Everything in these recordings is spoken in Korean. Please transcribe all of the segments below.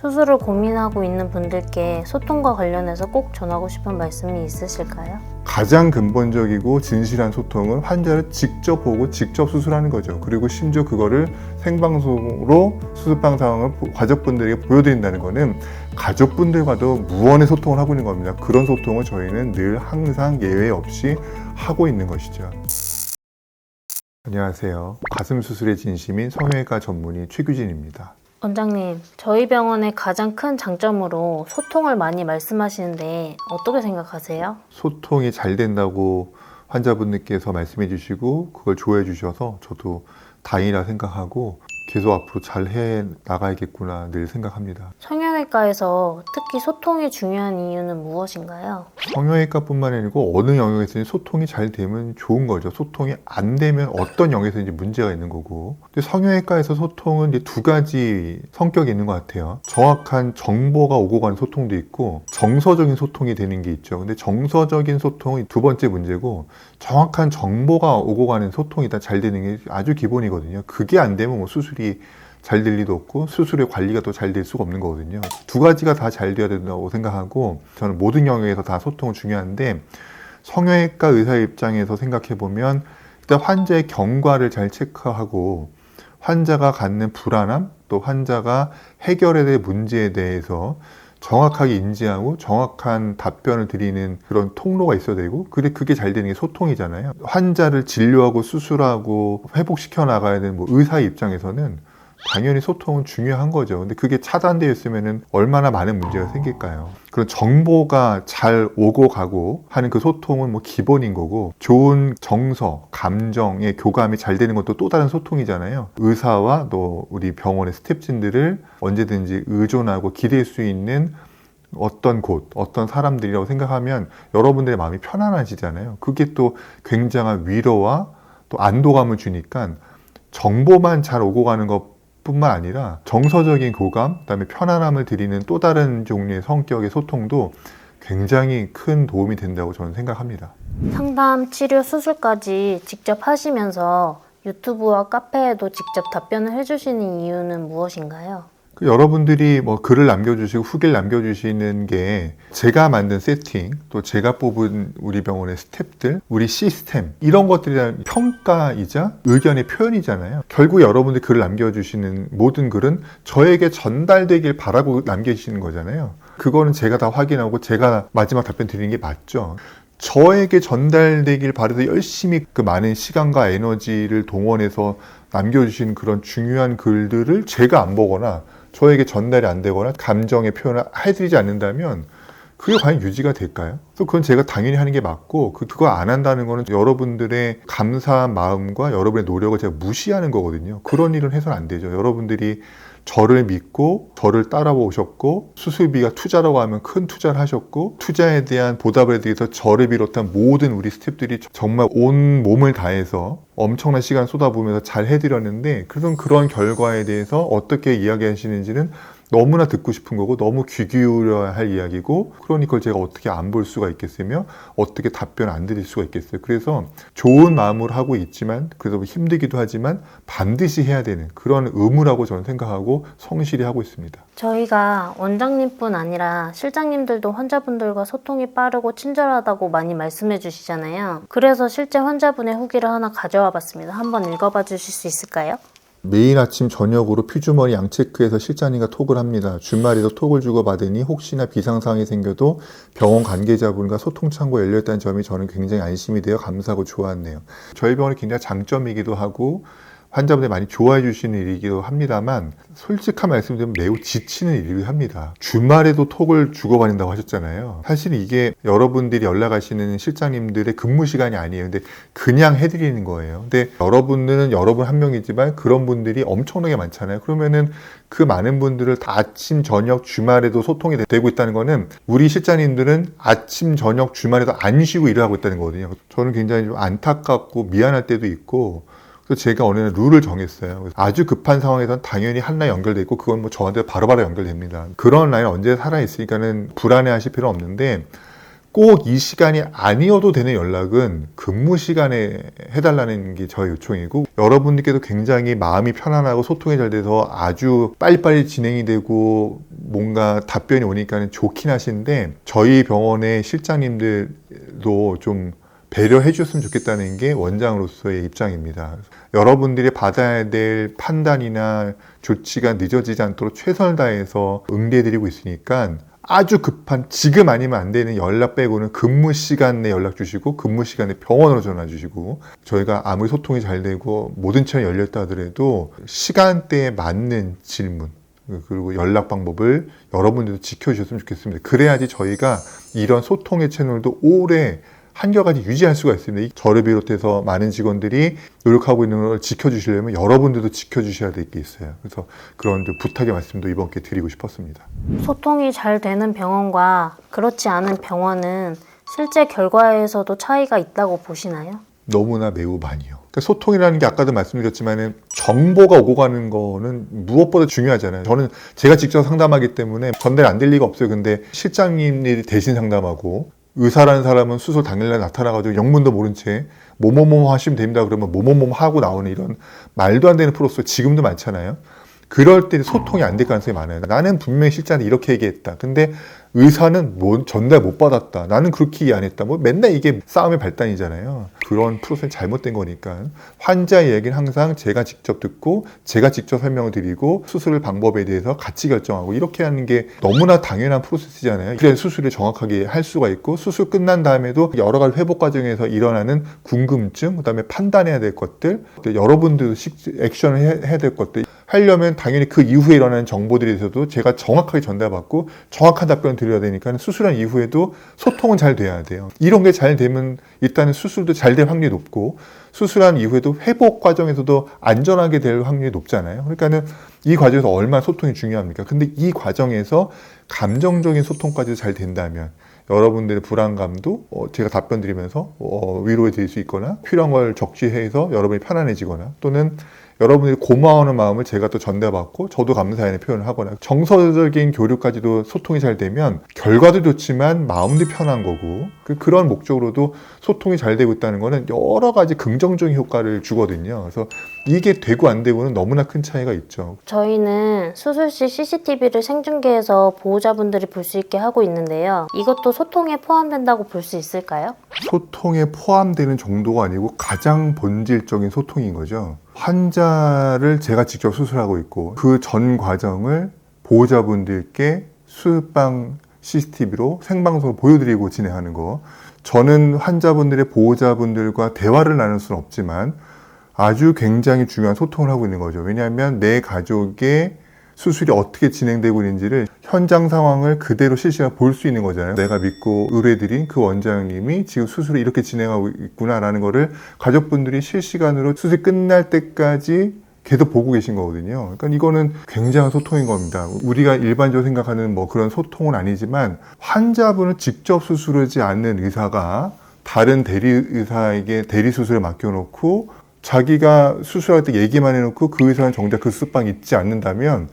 수술을 고민하고 있는 분들께 소통과 관련해서 꼭 전하고 싶은 말씀이 있으실까요? 가장 근본적이고 진실한 소통은 환자를 직접 보고 직접 수술하는 거죠. 그리고 심지어 그거를 생방송으로 수술방 상황을 가족분들에게 보여드린다는 거는 가족분들과도 무언의 소통을 하고 있는 겁니다. 그런 소통을 저희는 늘 항상 예외 없이 하고 있는 것이죠. 안녕하세요. 가슴 수술의 진심인 성형외과 전문의 최규진입니다. 원장님, 저희 병원의 가장 큰 장점으로 소통을 많이 말씀하시는데 어떻게 생각하세요? 소통이 잘 된다고 환자분들께서 말씀해 주시고 그걸 좋아해 주셔서 저도 다행이라 생각하고 계속 앞으로 잘 해 나가야겠구나 늘 생각합니다. 성형외과에서 특히 소통이 중요한 이유는 무엇인가요? 성형외과뿐만 아니고 어느 영역에서든 소통이 잘 되면 좋은 거죠. 소통이 안 되면 어떤 영역에서든지 문제가 있는 거고. 근데 성형외과에서 소통은 이제 두 가지 성격이 있는 것 같아요. 정확한 정보가 오고 가는 소통도 있고 정서적인 소통이 되는 게 있죠. 근데 정서적인 소통이 두 번째 문제고 정확한 정보가 오고 가는 소통이 다 잘 되는 게 아주 기본이거든요. 그게 안 되면 뭐 수술이 잘 될 리도 없고 수술의 관리가 또 잘 될 수가 없는 거거든요. 두 가지가 다 잘 돼야 된다고 생각하고 저는 모든 영역에서 다 소통은 중요한데 성형외과 의사의 입장에서 생각해 보면 일단 환자의 경과를 잘 체크하고 환자가 갖는 불안함 또 환자가 해결해야 될 문제에 대해서 정확하게 인지하고 정확한 답변을 드리는 그런 통로가 있어야 되고 그게 잘 되는 게 소통이잖아요. 환자를 진료하고 수술하고 회복시켜 나가야 되는 뭐 의사의 입장에서는 당연히 소통은 중요한 거죠. 근데 그게 차단되어 있으면 얼마나 많은 문제가 생길까요? 그런 정보가 잘 오고 가고 하는 그 소통은 뭐 기본인 거고 좋은 정서, 감정의 교감이 잘 되는 것도 또 다른 소통이잖아요. 의사와 또 우리 병원의 스태프진들을 언제든지 의존하고 기댈 수 있는 어떤 곳, 어떤 사람들이라고 생각하면 여러분들의 마음이 편안하시잖아요. 그게 또 굉장한 위로와 또 안도감을 주니까 정보만 잘 오고 가는 것 뿐만 아니라 정서적인 교감, 그다음에 편안함을 드리는 또 다른 종류의 성격의 소통도 굉장히 큰 도움이 된다고 저는 생각합니다. 상담, 치료, 수술까지 직접 하시면서 유튜브와 카페에도 직접 답변을 해주시는 이유는 무엇인가요? 여러분들이 뭐 글을 남겨주시고 후기를 남겨주시는 게 제가 만든 세팅, 또 제가 뽑은 우리 병원의 스태프들, 우리 시스템 이런 것들에 대한 평가이자 의견의 표현이잖아요. 결국 여러분들이 글을 남겨주시는 모든 글은 저에게 전달되길 바라고 남겨주시는 거잖아요. 그거는 제가 다 확인하고 제가 마지막 답변 드리는 게 맞죠. 저에게 전달되길 바라서 열심히 그 많은 시간과 에너지를 동원해서 남겨주신 그런 중요한 글들을 제가 안 보거나 저에게 전달이 안 되거나 감정의 표현을 해드리지 않는다면 그게 과연 유지가 될까요? 또 그건 제가 당연히 하는 게 맞고 그거 안 한다는 거는 여러분들의 감사한 마음과 여러분의 노력을 제가 무시하는 거거든요. 그런 일은 해서는 안 되죠. 여러분들이 저를 믿고 저를 따라오셨고 수술비가 투자라고 하면 큰 투자를 하셨고 투자에 대한 보답을 해드리기 위해서 저를 비롯한 모든 우리 스태프들이 정말 온 몸을 다해서 엄청난 시간 쏟아부으면서 잘 해드렸는데 그런 결과에 대해서 어떻게 이야기하시는지는 너무나 듣고 싶은 거고 너무 귀 기울여야 할 이야기고 그러니 그걸 제가 어떻게 안 볼 수가 있겠으며 어떻게 답변 안 드릴 수가 있겠어요. 그래서 좋은 마음으로 하고 있지만 그래서 힘들기도 하지만 반드시 해야 되는 그런 의무라고 저는 생각하고 성실히 하고 있습니다. 저희가 원장님뿐 아니라 실장님들도 환자분들과 소통이 빠르고 친절하다고 많이 말씀해 주시잖아요. 그래서 실제 환자분의 후기를 하나 가져와 봤습니다. 한번 읽어봐 주실 수 있을까요? 매일 아침 저녁으로 피주머니 양체크해서 실장님과 톡을 합니다. 주말에도 톡을 주고받으니 혹시나 비상사항이 생겨도 병원 관계자분과 소통창구가 열려있다는 점이 저는 굉장히 안심이 되어 감사하고 좋았네요. 저희 병원의 굉장히 장점이기도 하고 환자분들이 많이 좋아해 주시는 일이기도 합니다만 솔직한 말씀드리면 매우 지치는 일이기도 합니다. 주말에도 톡을 주고받는다고 하셨잖아요. 사실 이게 여러분들이 연락하시는 실장님들의 근무 시간이 아니에요. 근데 그냥 해드리는 거예요. 근데 여러분들은 여러분 한 명이지만 그런 분들이 엄청나게 많잖아요. 그러면은 그 많은 분들을 다 아침, 저녁, 주말에도 소통이 되고 있다는 거는 우리 실장님들은 아침, 저녁, 주말에도 안 쉬고 일을 하고 있다는 거거든요. 저는 굉장히 좀 안타깝고 미안할 때도 있고 그래서 제가 어느 날 룰을 정했어요. 아주 급한 상황에서는 당연히 한 라인 연결돼 있고 그건 뭐 저한테 바로바로 연결됩니다. 그런 라인 언제 살아있으니까는 불안해하실 필요 없는데 꼭 이 시간이 아니어도 되는 연락은 근무 시간에 해달라는 게 저의 요청이고, 여러분들께도 굉장히 마음이 편안하고 소통이 잘 돼서 아주 빨리빨리 진행이 되고 뭔가 답변이 오니까 좋긴 하신데, 저희 병원의 실장님들도 좀 배려해 줬으면 좋겠다는 게 원장으로서의 입장입니다. 여러분들이 받아야 될 판단이나 조치가 늦어지지 않도록 최선을 다해서 응대해드리고 있으니까, 아주 급한 지금 아니면 안 되는 연락 빼고는 근무 시간에 연락 주시고 근무 시간에 병원으로 전화 주시고, 저희가 아무리 소통이 잘 되고 모든 채널이 열렸다 하더라도 시간대에 맞는 질문 그리고 연락 방법을 여러분들도 지켜주셨으면 좋겠습니다. 그래야지 저희가 이런 소통의 채널도 오래 한결같이 유지할 수가 있습니다. 저를 비롯해서 많은 직원들이 노력하고 있는 걸 지켜주시려면 여러분들도 지켜주셔야 될 게 있어요. 그래서 그런 부탁의 말씀도 이번 기회에 드리고 싶었습니다. 소통이 잘 되는 병원과 그렇지 않은 병원은 실제 결과에서도 차이가 있다고 보시나요? 너무나 매우 많이요. 그러니까 소통이라는 게 아까도 말씀드렸지만 정보가 오고 가는 거는 무엇보다 중요하잖아요. 저는 제가 직접 상담하기 때문에 전달 안 될 리가 없어요. 근데 실장님이 대신 상담하고, 의사라는 사람은 수술 당일날 나타나가지고 영문도 모른 채 뭐뭐뭐 하시면 됩니다 그러면 뭐뭐뭐 하고 나오는 이런 말도 안 되는 프로세스 지금도 많잖아요. 그럴 때 소통이 안 될 가능성이 많아요. 나는 분명히 실장한테 이렇게 얘기했다. 근데 의사는 전달 못 받았다. 나는 그렇게 얘기 안 했다. 뭐 맨날 이게 싸움의 발단이잖아요. 그런 프로세스는 잘못된 거니까 환자의 얘기는 항상 제가 직접 듣고 제가 직접 설명을 드리고 수술 방법에 대해서 같이 결정하고 이렇게 하는 게 너무나 당연한 프로세스잖아요. 그래야 수술을 정확하게 할 수가 있고, 수술 끝난 다음에도 여러 가지 회복 과정에서 일어나는 궁금증, 그다음에 판단해야 될 것들, 여러분들도 액션을 해야 될 것들 하려면 당연히 그 이후에 일어나는 정보들에 대해서도 제가 정확하게 전달받고 정확한 답변을 드려야 되니까 수술한 이후에도 소통은 잘 돼야 돼요. 이런 게 잘 되면 일단은 수술도 잘 될 확률이 높고, 수술한 이후에도 회복 과정에서도 안전하게 될 확률이 높잖아요. 그러니까는 이 과정에서 얼마나 소통이 중요합니까? 근데 이 과정에서 감정적인 소통까지 잘 된다면 여러분들의 불안감도 제가 답변 드리면서 위로해 드릴 수 있거나, 필요한 걸 적시해서 여러분이 편안해지거나, 또는 여러분들이 고마워하는 마음을 제가 또 전달받고 저도 감사의 표현을 하거나, 정서적인 교류까지도 소통이 잘 되면 결과도 좋지만 마음도 편한 거고, 그런 목적으로도 소통이 잘 되고 있다는 거는 여러 가지 긍정적인 효과를 주거든요. 그래서 이게 되고 안 되고는 너무나 큰 차이가 있죠. 저희는 수술 시 CCTV를 생중계해서 보호자분들이 볼 수 있게 하고 있는데요. 이것도 소통에 포함된다고 볼 수 있을까요? 소통에 포함되는 정도가 아니고 가장 본질적인 소통인 거죠. 환자를 제가 직접 수술하고 있고 그 전 과정을 보호자분들께 수술방 CCTV로 생방송으로 보여드리고 진행하는 거. 저는 환자분들의 보호자분들과 대화를 나눌 수는 없지만 아주 굉장히 중요한 소통을 하고 있는 거죠. 왜냐하면 내 가족의 수술이 어떻게 진행되고 있는지를 현장 상황을 그대로 실시간으로 볼 수 있는 거잖아요. 내가 믿고 의뢰드린 그 원장님이 지금 수술을 이렇게 진행하고 있구나라는 거를 가족분들이 실시간으로 수술이 끝날 때까지 계속 보고 계신 거거든요. 그러니까 이거는 굉장한 소통인 겁니다. 우리가 일반적으로 생각하는 뭐 그런 소통은 아니지만, 환자분을 직접 수술하지 않는 의사가 다른 대리 의사에게 대리 수술을 맡겨놓고 자기가 수술할 때 얘기만 해놓고 그 의사는 정작 그 수술방에 있지 않는다면,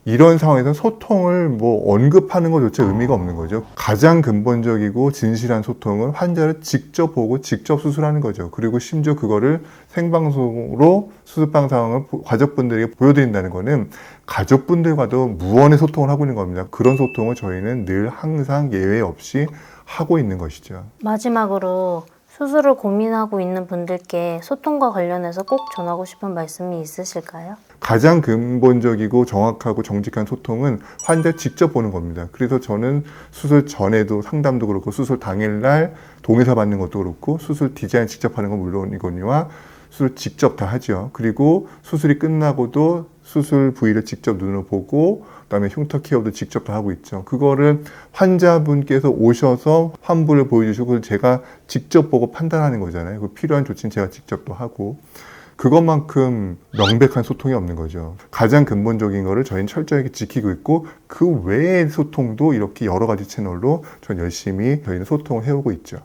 이런 상황에서 소통을 뭐 언급하는 것조차 의미가 없는 거죠. 가장 근본적이고 진실한 소통은 환자를 직접 보고 직접 수술하는 거죠. 그리고 심지어 그거를 생방송으로 수술방 상황을 가족분들에게 보여드린다는 거는 가족분들과도 무언의 소통을 하고 있는 겁니다. 그런 소통을 저희는 늘 항상 예외 없이 하고 있는 것이죠. 마지막으로 수술을 고민하고 있는 분들께 소통과 관련해서 꼭 전하고 싶은 말씀이 있으실까요? 가장 근본적이고 정확하고 정직한 소통은 환자 직접 보는 겁니다. 그래서 저는 수술 전에도 상담도 그렇고, 수술 당일날 동의서 받는 것도 그렇고, 수술 디자인 직접 하는 건 물론이거니와 수술 직접 다 하죠. 그리고 수술이 끝나고도 수술 부위를 직접 눈으로 보고, 그다음에 흉터 케어도 직접 다 하고 있죠. 그거를 환자분께서 오셔서 환부를 보여주시고 그걸 제가 직접 보고 판단하는 거잖아요. 그 필요한 조치는 제가 직접 또 하고, 그것만큼 명백한 소통이 없는 거죠. 가장 근본적인 거를 저희는 철저하게 지키고 있고, 그 외의 소통도 이렇게 여러 가지 채널로 전 열심히 저희는 소통을 해오고 있죠.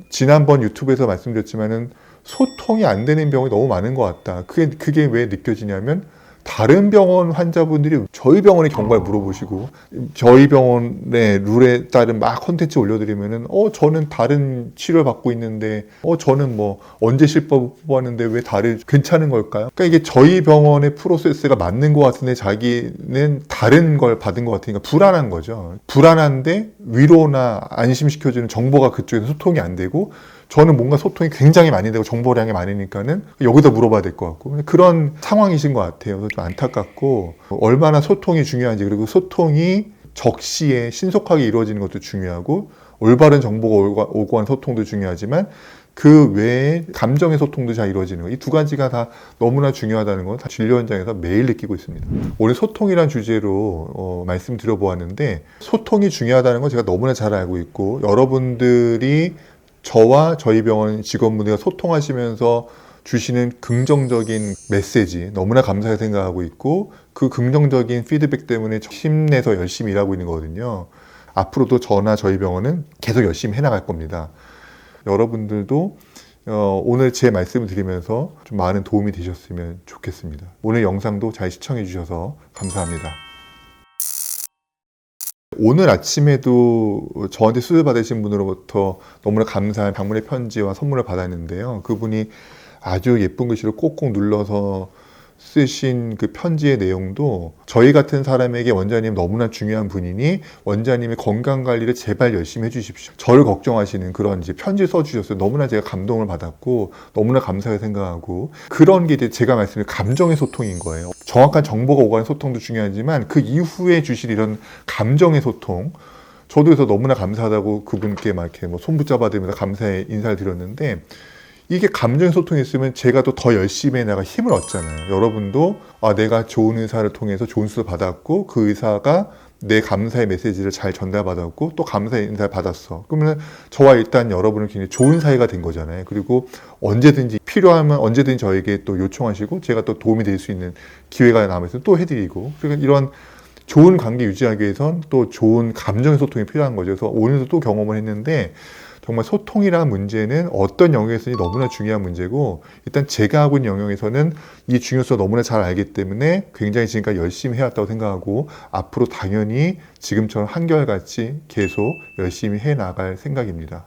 지난번 유튜브에서 말씀드렸지만은 소통이 안 되는 병이 너무 많은 것 같다. 그게 왜 느껴지냐면, 다른 병원 환자분들이 저희 병원의 경과를 물어보시고 저희 병원의 룰에 따른 막 콘텐츠 올려드리면은 저는 다른 치료를 받고 있는데 저는 뭐 언제 실밥 뽑았는데 왜 다른 괜찮은 걸까요? 그러니까 이게 저희 병원의 프로세스가 맞는 것 같은데 자기는 다른 걸 받은 것 같으니까 불안한 거죠. 불안한데 위로나 안심시켜주는 정보가 그쪽에서 소통이 안 되고 저는 뭔가 소통이 굉장히 많이 되고 정보량이 많으니까는 여기다 물어봐야 될 것 같고 그런 상황이신 것 같아요. 그래서 좀 안타깝고 얼마나 소통이 중요한지 그리고 소통이 적시에 신속하게 이루어지는 것도 중요하고 올바른 정보가 오고 한 소통도 중요하지만 그 외에 감정의 소통도 잘 이루어지는 거. 이 두 가지가 다 너무나 중요하다는 건 다 진료 현장에서 매일 느끼고 있습니다. 오늘 소통이란 주제로 말씀드려보았는데 소통이 중요하다는 건 제가 너무나 잘 알고 있고 여러분들이 저와 저희 병원 직원분들과 소통하시면서 주시는 긍정적인 메시지 너무나 감사하게 생각하고 있고 그 긍정적인 피드백 때문에 힘내서 열심히 일하고 있는 거거든요. 앞으로도 저나 저희 병원은 계속 열심히 해나갈 겁니다. 여러분들도 오늘 제 말씀을 드리면서 좀 많은 도움이 되셨으면 좋겠습니다. 오늘 영상도 잘 시청해 주셔서 감사합니다. 오늘 아침에도 저한테 수술 받으신 분으로부터 너무나 감사한 방문의 편지와 선물을 받았는데요. 그분이 아주 예쁜 글씨로 꼭꼭 눌러서 쓰신 그 편지의 내용도 저희 같은 사람에게 원장님 너무나 중요한 분이니 원장님의 건강관리를 제발 열심히 해주십시오. 저를 걱정하시는 그런 이제 편지를 써주셨어요. 너무나 제가 감동을 받았고 너무나 감사하게 생각하고 그런 게 이제 제가 말씀드린 감정의 소통인 거예요. 정확한 정보가 오가는 소통도 중요하지만 그 이후에 주실 이런 감정의 소통 저도 그래서 너무나 감사하다고 그분께 막 이렇게 뭐 손 붙잡아드리면서 감사의 인사를 드렸는데 이게 감정의 소통이 있으면 제가 또 더 열심히 해나가 힘을 얻잖아요. 여러분도 내가 좋은 의사를 통해서 좋은 수를 받았고 그 의사가 내 감사의 메시지를 잘 전달받았고 또 감사의 인사를 받았어. 그러면 저와 일단 여러분은 굉장히 좋은 사이가 된 거잖아요. 그리고 언제든지 필요하면 언제든지 저에게 또 요청하시고 제가 또 도움이 될 수 있는 기회가 남아있으면 또 해드리고 그러니까 이런 좋은 관계 유지하기 위해선 또 좋은 감정의 소통이 필요한 거죠. 그래서 오늘도 또 경험을 했는데 정말 소통이라는 문제는 어떤 영역에서는 너무나 중요한 문제고 일단 제가 하고 있는 영역에서는 이 중요성을 너무나 잘 알기 때문에 굉장히 지금까지 열심히 해왔다고 생각하고 앞으로 당연히 지금처럼 한결같이 계속 열심히 해나갈 생각입니다.